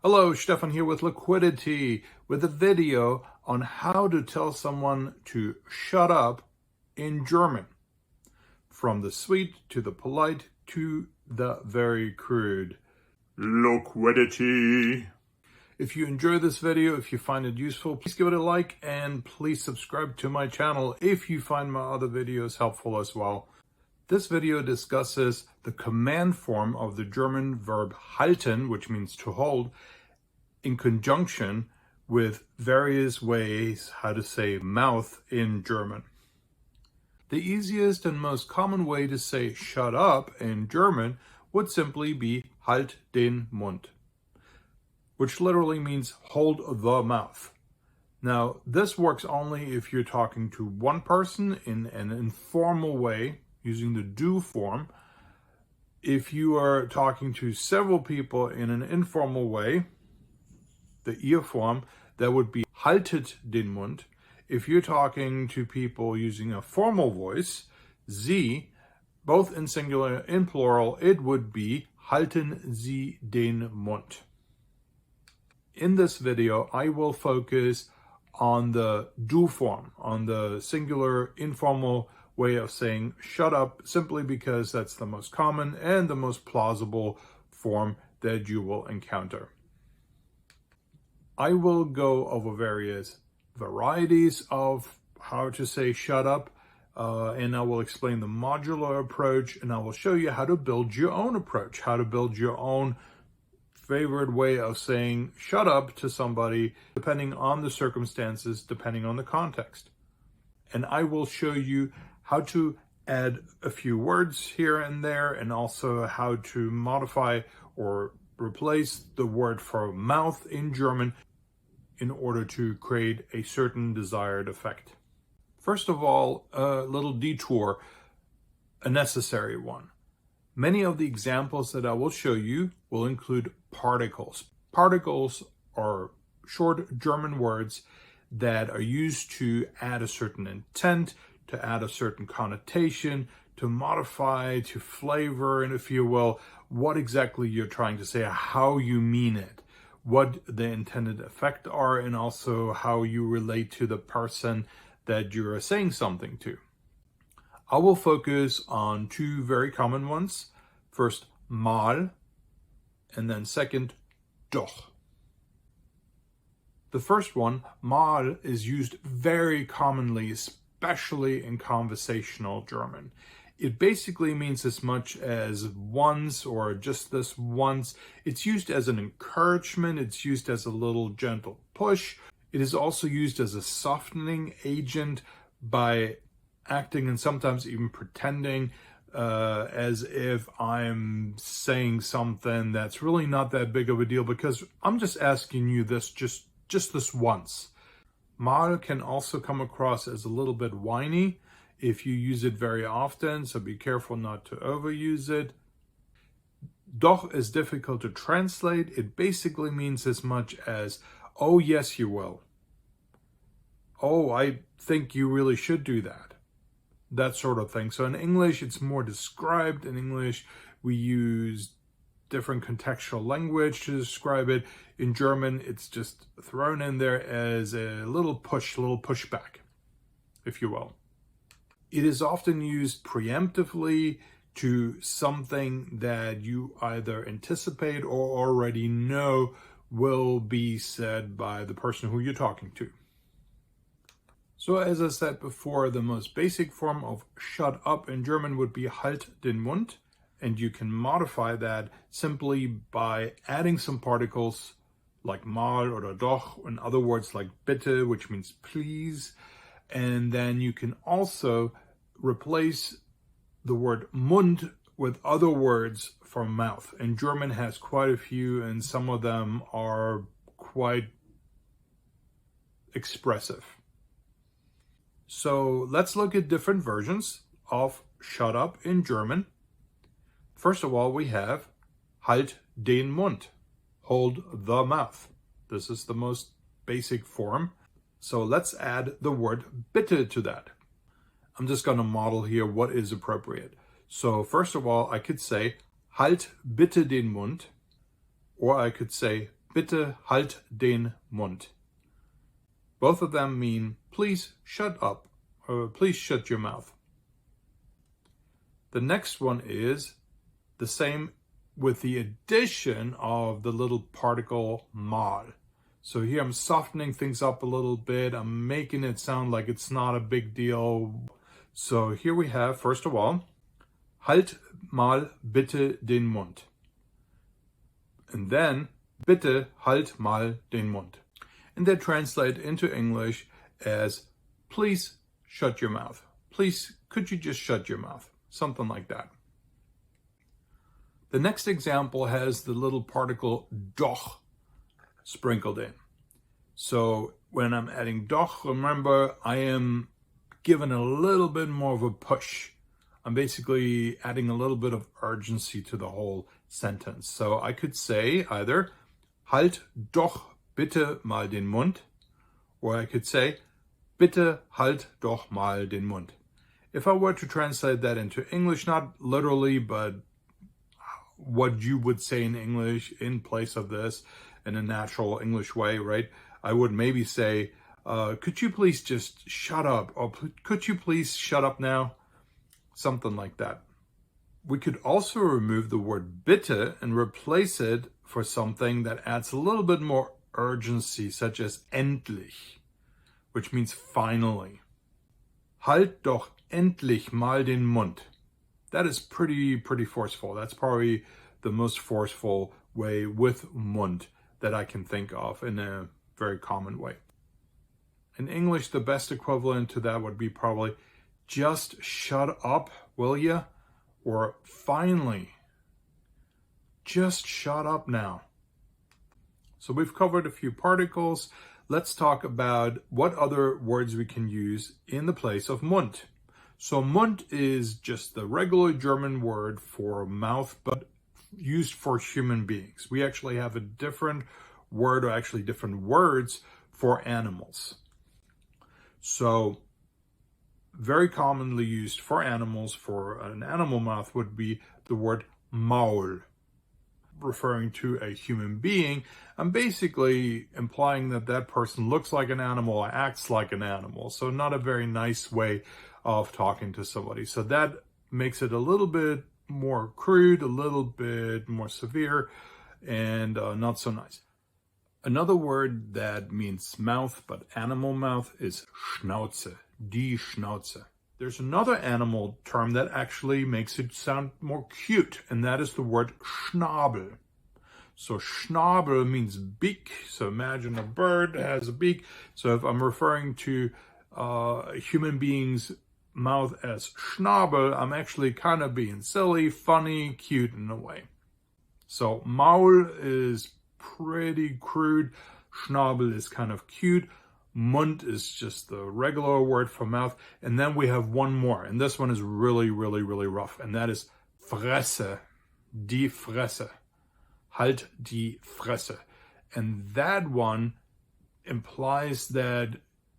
Hello, Stephan here with Liquidity with a video on how to tell someone to shut up in German. From the sweet to the polite to the very crude. Liquidity. If you enjoy this video, if you find it useful, please give it a like and please subscribe to my channel if you find my other videos helpful as well. This video discusses the command form of the German verb halten, which means to hold, in conjunction with various ways how to say mouth in German. The easiest and most common way to say shut up in German would simply be halt den Mund, which literally means hold the mouth. Now, this works only if you're talking to one person in an informal way, using the du form. If you are talking to several people in an informal way, the ihr form, that would be haltet den Mund. If you're talking to people using a formal voice, Sie, both in singular and plural, it would be halten Sie den Mund. In this video, I will focus on the du form, on the singular informal way of saying shut up, simply because that's the most common and the most plausible form that you will encounter. I will go over various varieties of how to say shut up, and I will explain the modular approach, and I will show you how to build your own approach, how to build your own favorite way of saying shut up to somebody, depending on the circumstances, depending on the context. And I will show you how to add a few words here and there, and also how to modify or replace the word for mouth in German in order to create a certain desired effect. First of all, a little detour, a necessary one. Many of the examples that I will show you will include particles. Particles are short German words that are used to add a certain intent, to add a certain connotation, to modify, to flavor, and if you will, what exactly you're trying to say, how you mean it, what the intended effect are, and also how you relate to the person that you're saying something to. I will focus on two very common ones. First, mal, and then second, doch. The first one, mal, is used very commonly, especially in conversational German. It basically means as much as once or just this once. It's used as an encouragement. It's used as a little gentle push. It is also used as a softening agent by acting and sometimes even pretending as if I'm saying something that's really not that big of a deal because I'm just asking you this just this once. Mal can also come across as a little bit whiny if you use it very often, so be careful not to overuse it. Doch is difficult to translate. It basically means as much as, oh yes you will. Oh, I think you really should do that. That sort of thing. So in English, it's more described. In English, we use different contextual language to describe it. In German, it's just thrown in there as a little push, a little pushback, if you will. It is often used preemptively to something that you either anticipate or already know will be said by the person who you're talking to. So as I said before, the most basic form of shut up in German would be halt den Mund, and you can modify that simply by adding some particles like mal or doch, and other words like bitte, which means please. And then you can also replace the word Mund with other words for mouth. And German has quite a few, and some of them are quite expressive. So let's look at different versions of shut up in German. First of all, we have halt den Mund, hold the mouth. This is the most basic form. So let's add the word bitte to that. I'm just going to model here what is appropriate. So first of all, I could say halt bitte den Mund, or I could say bitte halt den Mund. Both of them mean please shut up, or please shut your mouth. The next one is the same with the addition of the little particle mal. So here I'm softening things up a little bit. I'm making it sound like it's not a big deal. So here we have, first of all, halt mal bitte den Mund. And then, bitte halt mal den Mund. And they translate into English as, please shut your mouth. Please, could you just shut your mouth? Something like that. The next example has the little particle doch sprinkled in. So when I'm adding doch, remember, I am giving a little bit more of a push. I'm basically adding a little bit of urgency to the whole sentence. So I could say either, halt doch bitte mal den Mund, or I could say, bitte halt doch mal den Mund. If I were to translate that into English, not literally, but what you would say in English in place of this in a natural English way, right? I would maybe say, could you please just shut up? Or could you please shut up now? Something like that. We could also remove the word bitte and replace it for something that adds a little bit more urgency, such as endlich, which means finally. Halt doch endlich mal den Mund. That is pretty forceful. That's probably the most forceful way with Mund that I can think of in a very common way. In English, the best equivalent to that would be probably just shut up, will ya? Or finally, just shut up now. So we've covered a few particles. Let's talk about what other words we can use in the place of Mund. So Mund is just the regular German word for mouth, but used for human beings. We actually have a different word, or actually different words for animals. So very commonly used for animals, for an animal mouth, would be the word Maul, referring to a human being. I'm basically implying that that person looks like an animal or acts like an animal. So not a very nice way of talking to somebody. So that makes it a little bit more crude, a little bit more severe, and not so nice. Another word that means mouth, but animal mouth, is Schnauze, die Schnauze. There's another animal term that actually makes it sound more cute, and that is the word Schnabel. So Schnabel means beak. So imagine a bird that has a beak. So if I'm referring to a human being's mouth as Schnabel, I'm actually kind of being silly, funny, cute in a way. So Maul is pretty crude. Schnabel is kind of cute. Mund is just the regular word for mouth. And then we have one more. And this one is really rough. And that is Fresse. Die Fresse. Halt die Fresse. And that one implies that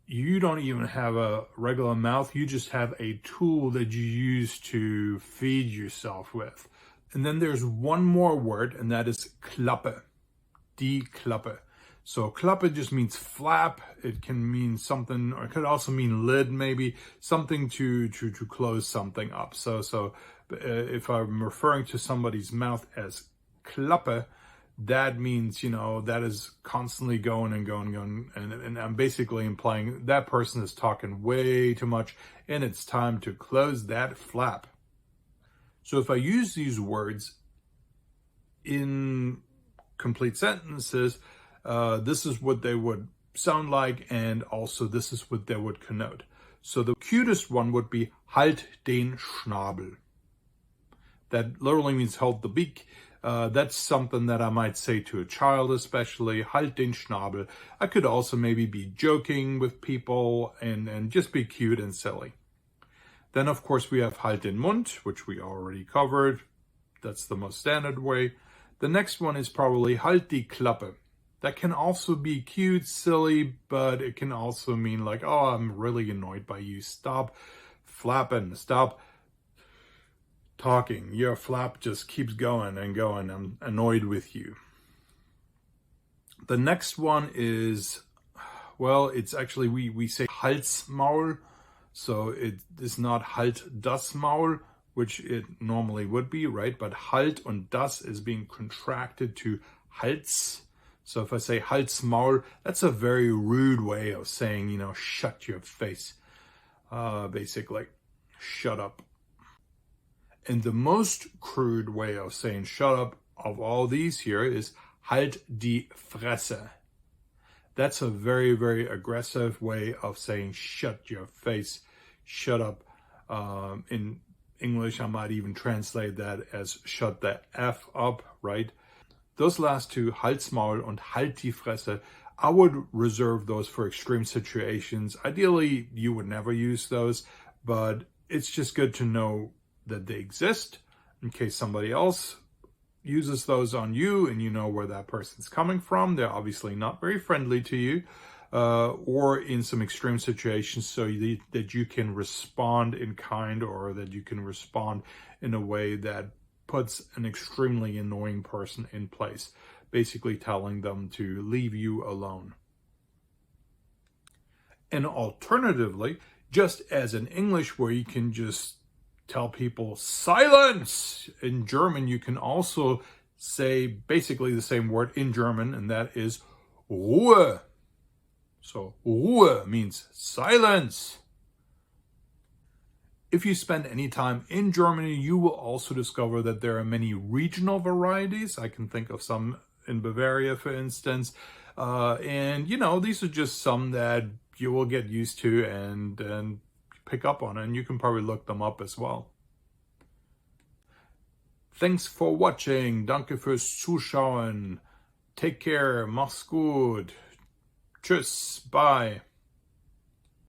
you don't even have a regular mouth. You just have a tool that you use to feed yourself with. And then there's one more word, and that is Klappe. Die Klappe. So Klappe just means flap. It can mean something, or it could also mean lid, maybe something to close something up. So if I'm referring to somebody's mouth as Klappe, that means, that is constantly going and going. And I'm basically implying that person is talking way too much, and it's time to close that flap. So if I use these words in complete sentences, this is what they would sound like, and also this is what they would connote. So the cutest one would be halt den Schnabel. That literally means hold the beak. That's something that I might say to a child, especially, halt den Schnabel. I could also maybe be joking with people and just be cute and silly. Then, of course, we have halt den Mund, which we already covered. That's the most standard way. The next one is probably halt die Klappe. That can also be cute, silly, but it can also mean like, oh, I'm really annoyed by you. Stop flapping. Stop talking. Your flap just keeps going and going. I'm annoyed with you. The next one is, well, it's actually, we say Halsmaul. So it is not Halt das Maul, which it normally would be, right? But Halt und das is being contracted to Hals. So if I say Halsmaul, that's a very rude way of saying, you know, shut your face. Basically, shut up. And the most crude way of saying shut up of all these here is Halt die Fresse. That's a very, very aggressive way of saying shut your face, shut up. In English, I might even translate that as shut the F up, right? Those last two, Halsmaul und Halt die Fresse, I would reserve those for extreme situations. Ideally, you would never use those, but it's just good to know that they exist in case somebody else uses those on you and you know where that person's coming from. They're obviously not very friendly to you, or in some extreme situations, so that you can respond in kind, or that you can respond in a way that puts an extremely annoying person in place, basically telling them to leave you alone. And alternatively, just as in English, where you can just tell people silence, in German you can also say basically the same word in German, and that is Ruhe. So Ruhe means silence. If you spend any time in Germany, you will also discover that there are many regional varieties. I can think of some in Bavaria, for instance. And, you know, these are just some that you will get used to and pick up on, and you can probably look them up as well. Thanks for watching. Danke fürs Zuschauen. Take care. Mach's gut. Tschüss. Bye.